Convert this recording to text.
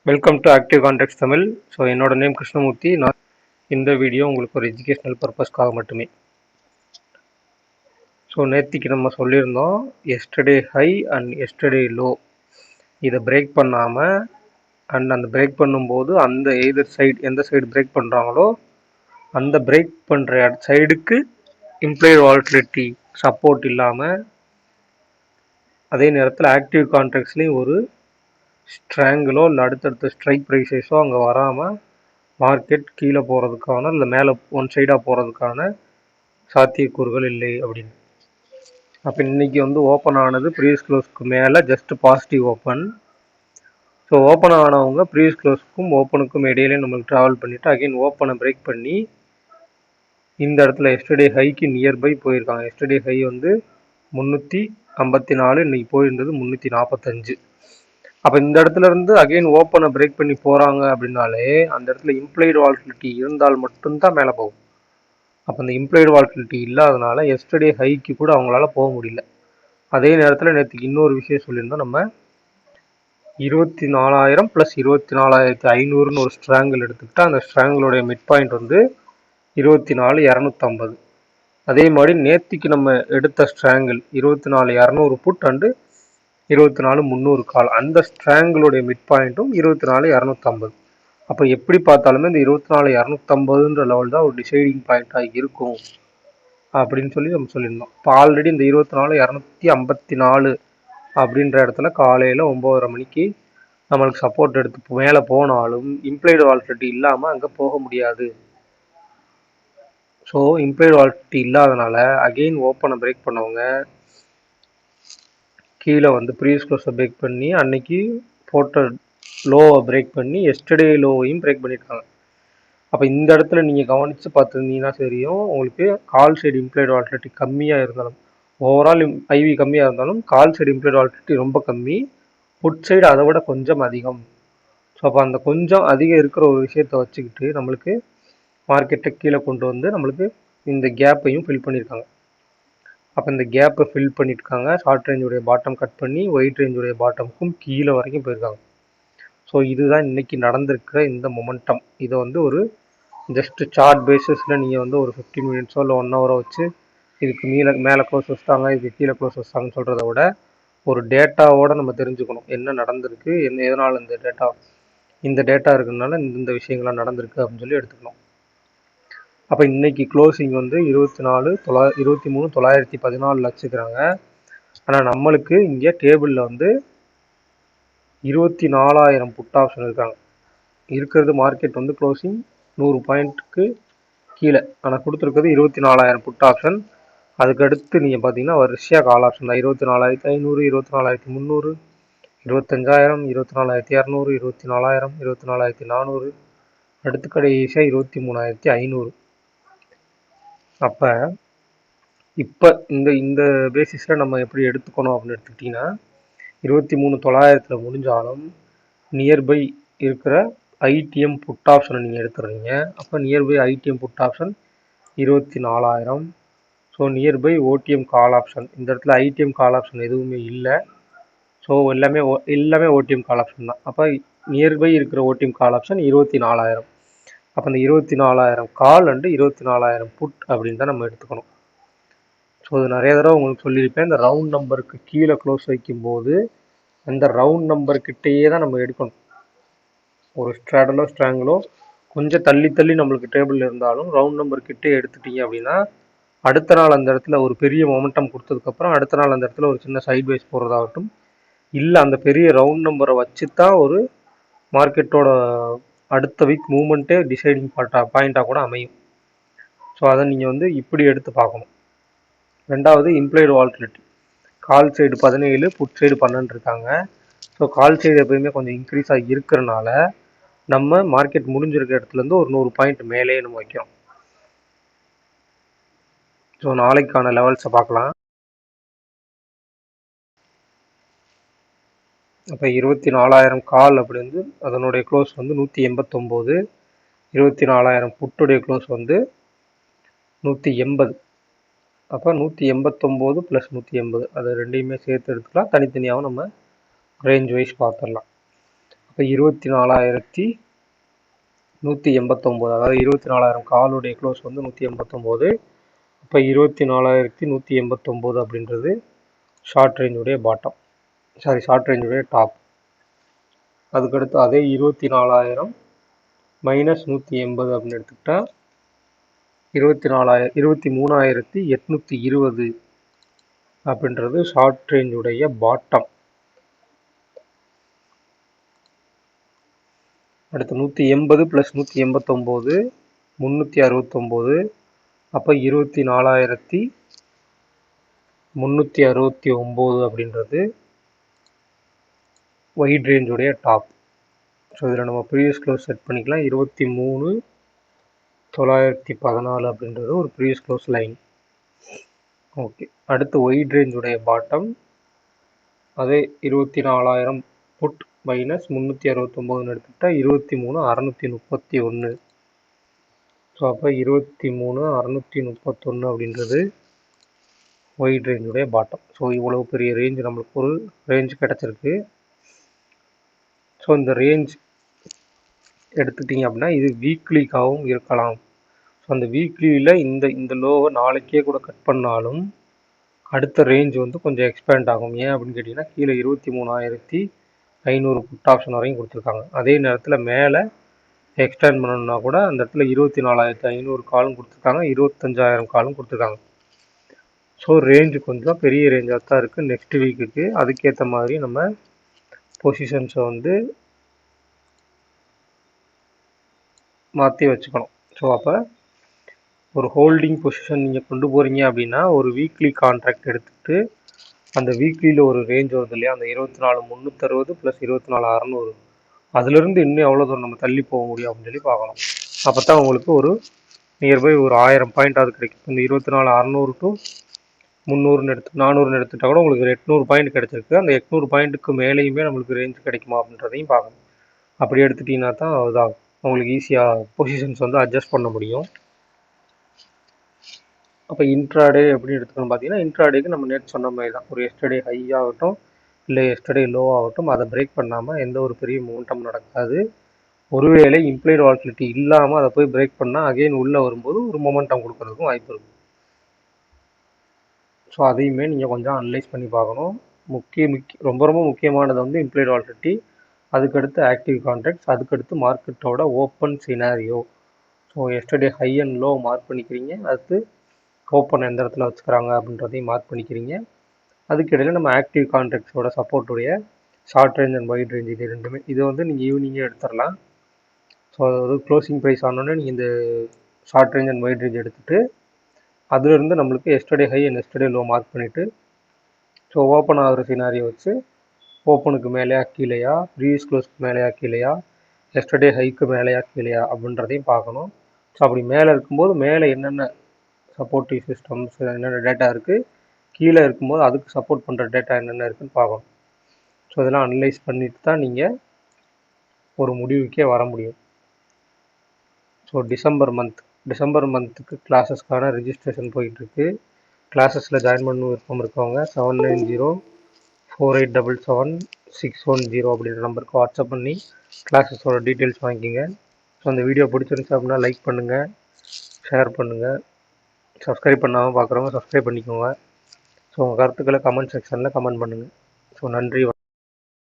Welcome to active contact Tamil. So என்னோட name Krishnamurthy. நான் இந்த வீடியோ உங்களுக்கு ஒரு எஜுகேஷ்னல் பர்பஸ்க்காக மட்டுமே. ஸோ நேற்றுக்கு நம்ம சொல்லியிருந்தோம் yesterday high and yesterday low இதை பிரேக் பண்ணாமல் அண்ட் அந்த பிரேக் பண்ணும்போது அந்த எய்தர் சைடு எந்த சைடு பிரேக் பண்ணுறாங்களோ அந்த பிரேக் பண்ணுற சைடுக்கு இம்ப்ளைடு வாலட்டிலிட்டி சப்போர்ட் இல்லாமல் அதே நேரத்தில் ஆக்டிவ் கான்ட்ராக்ட்ஸ்லேயும் ஒரு ஸ்ட்ராங்கிலோ இல்லை அடுத்தடுத்த ஸ்ட்ரைக் ப்ரைஸஸோ அங்கே வராமல் மார்க்கெட் கீழே போகிறதுக்கான இல்லை மேலே ஒன் சைடாக போகிறதுக்கான சாத்தியக்கூறுகள் இல்லை அப்படின்னு. அப்போ இன்றைக்கி ஓப்பன் ஆனது ப்ரீவியஸ் க்ளோஸ்க்கு மேலே just positive open. So open ஆனவங்க ப்ரீவியஸ் க்ளோஸ்க்கும் ஓப்பனுக்கும் இடையிலே நம்மளுக்கு ட்ராவல் பண்ணிவிட்டு அகைன் ஓப்பனை பிரேக் பண்ணி இந்த இடத்துல எஸ்டர்டே ஹைக்கு நியர்பை போயிருக்காங்க. எஸ்டர்டே ஹை 354, இன்றைக்கி போயிருந்தது 345. அப்போ இந்த இடத்துல இருந்து அகைன் ஓப்பனை பிரேக் பண்ணி போகிறாங்க அப்படின்னாலே அந்த இடத்துல இம்ப்ளைடு வாலட்டிலிட்டி இருந்தால் மட்டும்தான் மேலே போகும். அப்போ அந்த இம்ப்ளைடு வாலட்டிலிட்டி இல்லாதனால எஸ்டர்டே ஹைக்கு கூட அவங்களால போக முடியல. அதே நேரத்தில் நேற்றுக்கு இன்னொரு விஷயம் சொல்லியிருந்தோம், நம்ம 24,000 + 24,500ன்னு ஒரு ஸ்ட்ராங்கிள் எடுத்துக்கிட்டால் அந்த ஸ்ட்ராங்கிளோடைய மிட் பாயிண்ட் 24,250. அதே மாதிரி நேற்றுக்கு நம்ம எடுத்த ஸ்ட்ராங்கிள் 24,200 புட் அண்டு 24,300 கால், அந்த ஸ்ட்ராங்கிளுடைய மிட் பாயிண்ட்டும் 24,250. அப்போ எப்படி பார்த்தாலுமே இந்த 24,250ன்ற லெவல் தான் ஒரு டிசைடிங் பாயிண்ட்டாக இருக்கும் அப்படின்னு சொல்லி நம்ம சொல்லியிருந்தோம். இப்போ ஆல்ரெடி இந்த 24,254 அப்படின்ற இடத்துல காலையில் 9:30 மணிக்கு நம்மளுக்கு சப்போர்ட் எடுத்து மேலே போனாலும் இம்ப்ளைடு வாலட்டிலிட்டி இல்லாமல் அங்கே போக முடியாது. ஸோ இம்ப்ளைடு வாலட்டிலிட்டி இல்லாதனால அகெயின் ஓப்பனை பிரேக் பண்ணவங்க கீழே ப்ரீவியஸ் க்ளோஸை பிரேக் பண்ணி அன்னைக்கு போட்ட லோவை பிரேக் பண்ணி எஸ்டர்டே லோவையும் பிரேக் பண்ணியிருக்காங்க. அப்போ இந்த இடத்துல நீங்கள் கவனித்து பார்த்துருந்தீங்கன்னா தெரியும், உங்களுக்கு கால் சைடு இம்ப்ளைடு வாலட்டிலிட்டி கம்மியாக இருந்தாலும், ஓவரால் ஐவி கம்மியாக இருந்தாலும் கால் சைடு இம்ப்ளைடு வாலட்டிலிட்டி ரொம்ப கம்மி, புட் சைடு அதை விட கொஞ்சம் அதிகம். ஸோ அப்போ அந்த கொஞ்சம் அதிகம் இருக்கிற ஒரு விஷயத்தை வச்சுக்கிட்டு நம்மளுக்கு மார்க்கெட்டை கீழே கொண்டு நம்மளுக்கு இந்த கேப்பையும் ஃபில் பண்ணியிருக்காங்க. அப்போ இந்த கேப்பை ஃபில் பண்ணியிருக்காங்க. ஷார்ட் ரேஞ்சுடைய பாட்டம் கட் பண்ணி ஒயிட் ரேஞ்சுடைய பாட்டமுக்கும் கீழே வரைக்கும் போயிருக்காங்க. ஸோ இதுதான் இன்றைக்கி நடந்திருக்கிற இந்த மொமெண்டம். இதை ஒரு ஜஸ்ட் சார்ட் பேசிஸில் நீங்கள் ஒரு 15 மினிட்ஸோ இல்லை 1 ஹவரோ வச்சு இதுக்கு மேலே க்ளோஸ் வச்சுட்டாங்க, இதுக்கு கீழே க்ளோஸ் வச்சுட்டாங்கன்னு சொல்கிறத விட ஒரு டேட்டாவோடு நம்ம தெரிஞ்சுக்கணும் என்ன நடந்திருக்கு, எதனால் இந்த டேட்டா இருக்கிறதுனால இந்த விஷயங்கள்லாம் நடந்திருக்கு அப்படின்னு சொல்லி எடுத்துக்கணும். அப்போ இன்றைக்கி க்ளோசிங் 23,914 வச்சுக்கிறாங்க. ஆனால் நம்மளுக்கு இங்கே டேபிளில் 24,000 புட் ஆப்ஷன் இருக்காங்க. இருக்கிறது மார்க்கெட் க்ளோசிங் 100 பாயிண்ட்டுக்கு கீழே, ஆனால் கொடுத்துருக்கிறது 24,000 புட் ஆப்ஷன். அதுக்கடுத்து நீங்கள் பார்த்தீங்கன்னா வரிசையாக கால் ஆப்ஷன் தான். 24,500, 24,300, 25,000, 24,200, 24,000, 24,400, அடுத்து கடைசியாக 23,500. அப்போ இப்போ இந்த பேசிஸில் நம்ம எப்படி எடுத்துக்கணும் அப்படின்னு எடுத்துக்கிட்டிங்கன்னா 23,900 முடிஞ்சாலும் நியர்பை இருக்கிற ஐடிஎம் புட் ஆப்ஷனை நீங்கள் எடுத்துடுறீங்க. அப்போ nearby ITM put option 24,000. So nearby OTM call option, இந்த இடத்துல ஐடிஎம் கால் ஆப்ஷன் எதுவுமே இல்லை. ஸோ எல்லாமே ஓடிஎம் கால் ஆப்ஷன் தான். அப்போ நியர்பை இருக்கிற ஓடிஎம் கால் ஆப்ஷன் 24,000. அப்போ இந்த 24,000 கால் அண்டு 24,000 புட் அப்படின்னு தான் நம்ம எடுத்துக்கணும். ஸோ அது நிறைய தடவை உங்களுக்கு சொல்லியிருப்பேன், இந்த ரவுண்ட் நம்பருக்கு கீழே க்ளோஸ் வைக்கும்போது அந்த ரவுண்ட் நம்பர்கிட்டையே தான் நம்ம எடுக்கணும். ஒரு ஸ்ட்ராங்கிளோ கொஞ்சம் தள்ளி நம்மளுக்கு டேபிள் இருந்தாலும் ரவுண்ட் நம்பர்கிட்டே எடுத்துட்டீங்க அப்படின்னா அடுத்த நாள் அந்த இடத்துல ஒரு பெரிய மொமெண்டம் கொடுத்ததுக்கப்புறம் அடுத்த நாள் அந்த இடத்துல ஒரு சின்ன சைட் வைஸ் போகிறதாகட்டும், இல்லை அந்த பெரிய ரவுண்ட் நம்பரை வச்சு தான் ஒரு மார்க்கெட்டோட அடுத்த வீக் மூவ்மெண்ட்டே டிசைடிங் பாயிண்ட்டாக கூட அமையும். ஸோ அதை நீங்கள் இப்படி எடுத்து பார்க்கணும். ரெண்டாவது implied volatility, call side 17, put side 12 இருக்காங்க. ஸோ கால் சைடு எப்போயுமே கொஞ்சம் இன்க்ரீஸாக இருக்கிறனால நம்ம மார்க்கெட் முடிஞ்சிருக்க இடத்துலேருந்து ஒரு 100 பாயிண்ட் மேலே நம்ம வைக்கிறோம். ஸோ நாளைக்கான லெவல்ஸை பார்க்கலாம். அப்போ 24,000 கால் அப்படி அதனுடைய க்ளோஸ் 189, 24,000 புட்டுடைய க்ளோஸ் 180. அப்போ 189 + 180 அது ரெண்டையுமே சேர்த்து எடுத்துக்கலாம், தனித்தனியாகவும் நம்ம ரேஞ்ச் வைஸ் பார்த்துடலாம். இப்போ 24,189, அதாவது 24,000 காலுடைய க்ளோஸ் வந்து 189. இப்போ 24,189 அப்படின்றது ஷார்ட் ரேஞ்சுடைய பாட்டம், சாரி ஷார்ட் ரேஞ்சுடைய டாப். அதுக்கடுத்து அதே 24,000 மைனஸ் 180 அப்படின்னு எடுத்துக்கிட்டா 23,820 அப்படின்றது ஷார்ட் ரேஞ்சுடைய பாட்டம். அடுத்து 180 + 189 369. அப்போ 24,369 அப்படின்றது வைட் ரேஞ்சுடைய டாப். ஸோ இதில் நம்ம ப்ரீவியஸ் க்ளோஸ் செட் பண்ணிக்கலாம். 23,914 அப்படின்றது ஒரு ப்ரீவியஸ் க்ளோஸ் லைன். ஓகே, அடுத்து வைட் ரேஞ்சுடைய பாட்டம் அதே 24,000 புட் மைனஸ் 369 எடுத்துக்கிட்டா 23,631. ஸோ அப்போ 23,631 அப்படின்றது வைட் ரேஞ்சுடைய பாட்டம். ஸோ இவ்வளவு பெரிய ரேஞ்ச் நம்மளுக்கு ஒரு ரேஞ்ச் கிடச்சிருக்கு. ஸோ இந்த ரேஞ்ச் எடுத்துட்டிங்க அப்படின்னா இது வீக்லிக்காகவும் இருக்கலாம். ஸோ அந்த வீக்லியில் இந்த லோவை நாளைக்கே கூட கட் பண்ணாலும் அடுத்த ரேஞ்ச் வந்து கொஞ்சம் எக்ஸ்பேண்ட் ஆகும். ஏன் அப்படின்னு கேட்டிங்கன்னா கீழே 23,500 புட் ஆப்ஷன் வரையும் கொடுத்துருக்காங்க. அதே நேரத்தில் மேலே எக்ஸ்டெண்ட் பண்ணணும்னா கூட அந்த இடத்துல 24,500 காலும் கொடுத்துருக்காங்க, 25,000 காலும் கொடுத்துருக்காங்க. ஸோ ரேஞ்சு கொஞ்சம் பெரிய ரேஞ்சாக தான் இருக்குது நெக்ஸ்ட் வீக்குக்கு. அதுக்கேற்ற மாதிரி நம்ம பொசிஷன்ஸை வந்து மாற்றி வச்சுக்கணும். ஸோ அப்போ ஒரு ஹோல்டிங் பொசிஷன் நீங்கள் கொண்டு போகிறீங்க அப்படின்னா ஒரு வீக்லி கான்ட்ராக்ட் எடுத்துகிட்டு அந்த வீக்லியில் ஒரு ரேஞ்ச் வருது இல்லையா, அந்த 24,360 + 24,600, அதுலேருந்து இன்னும் எவ்வளோ தூரம் நம்ம தள்ளி போக முடியும் அப்படின்னு சொல்லி பார்க்கணும். அப்போ தான் உங்களுக்கு ஒரு நியர்பை ஒரு 1000 பாயிண்ட் அது கிடைக்கும். இந்த 24,600 to 400 எடுத்துட்டா கூட உங்களுக்கு 800 பாயிண்ட் கிடச்சிருக்கு. அந்த 800 பாயிண்ட்டுக்கு மேலேயுமே நம்மளுக்கு ரேஞ்ச் கிடைக்குமா அப்படின்றதையும் பார்க்கணும். அப்படி எடுத்துட்டிங்கன்னா தான் அதுதான் உங்களுக்கு ஈஸியாக பொசிஷன்ஸ் வந்து அட்ஜஸ்ட் பண்ண முடியும். அப்போ இன்ட்ராடே எப்படி எடுத்துக்கணும் பார்த்தீங்கன்னா, இன்ட்ராடேக்கு நம்ம நேற்று சொன்ன மாதிரி தான், ஒரு எஸ்டர்டே ஹை ஆகட்டும் இல்லை எஸ்டர்டே லோ ஆகட்டும், அதை பிரேக் பண்ணாமல் எந்த ஒரு பெரிய மூமெண்டம் நடக்காது. ஒருவேளை இம்ப்ளைடு வாலட்டிலிட்டி இல்லாமல் அதை போய் பிரேக் பண்ணால் அகெயின் உள்ளே வரும்போது ஒரு மொமெண்டம் கொடுக்கறதுக்கும் வாய்ப்பு இருக்கும். ஸோ அதையுமே நீங்கள் கொஞ்சம் அனலைஸ் பண்ணி பார்க்கணும். ரொம்ப ரொம்ப முக்கியமானது வந்து இம்ப்ளைடு வாலட்டிலிட்டி, அதுக்கடுத்து ஆக்டிவ் கான்ட்ராக்ட்ஸ், அதுக்கடுத்து மார்க்கெட்டோட open scenario. So yesterday high and low mark பண்ணிக்கிறீங்க, அடுத்து ஓப்பன் எந்த இடத்துல வச்சுக்கிறாங்க அப்படின்றதையும் மார்க் பண்ணிக்கிறீங்க. அதுக்கிடையில் நம்ம ஆக்டிவ் கான்ட்ராக்ட்ஸோட சப்போர்ட்டுடைய short range and wide range இது ரெண்டுமே இது வந்து நீங்கள் ஈவினிங்கே எடுத்துடலாம். ஸோ அதாவது க்ளோசிங் ப்ரைஸ் ஆனோடனே நீங்கள் இந்த short range and wide range எடுத்துகிட்டு அதுலேருந்து நம்மளுக்கு yesterday high and yesterday low mark பண்ணிவிட்டு ஸோ ஓப்பன் ஆகிற சினாரியை வச்சு ஓப்பனுக்கு மேலேயா கீழேயா, ப்ரீவியஸ் க்ளோஸ்க்கு மேலேயா கீழேயா, எஸ்டர்டே ஹைக்கு மேலேயா கீழேயா அப்படின்றதையும் பார்க்கணும். ஸோ அப்படி மேலே இருக்கும்போது மேலே என்னென்ன சப்போர்ட்டிவ் சிஸ்டம்ஸ் என்னென்ன டேட்டா இருக்குது, கீழே இருக்கும்போது அதுக்கு சப்போர்ட் பண்ணுற டேட்டா என்னென்ன இருக்குதுன்னு பார்க்கணும். ஸோ இதெல்லாம் அனலைஸ் பண்ணிட்டு தான் நீங்கள் ஒரு முடிவுக்கே வர முடியும். ஸோ டிசம்பர் மந்த்துக்கு கிளாஸஸ்க்கான ரிஜிஸ்ட்ரேஷன் போயிட்டுருக்கு. கிளாஸஸில் ஜாயின் பண்ணணும் விருப்பம் இருக்கவங்க 7904877610 அப்படின்ற நம்பருக்கு வாட்ஸ்அப் பண்ணி கிளாஸஸோட டீட்டெயில்ஸ் வாங்கிக்கிங்க. ஸோ அந்த வீடியோ பிடிச்சிருந்துச்சு அப்படின்னா லைக் பண்ணுங்கள், ஷேர் பண்ணுங்கள், சப்ஸ்கிரைப் பண்ணாமல் பார்க்குறவங்க சப்ஸ்கிரைப் பண்ணிக்கோங்க. ஸோ உங்கள் கருத்துக்களை கமெண்ட் செக்ஷனில் கமெண்ட் பண்ணுங்கள். ஸோ நன்றி.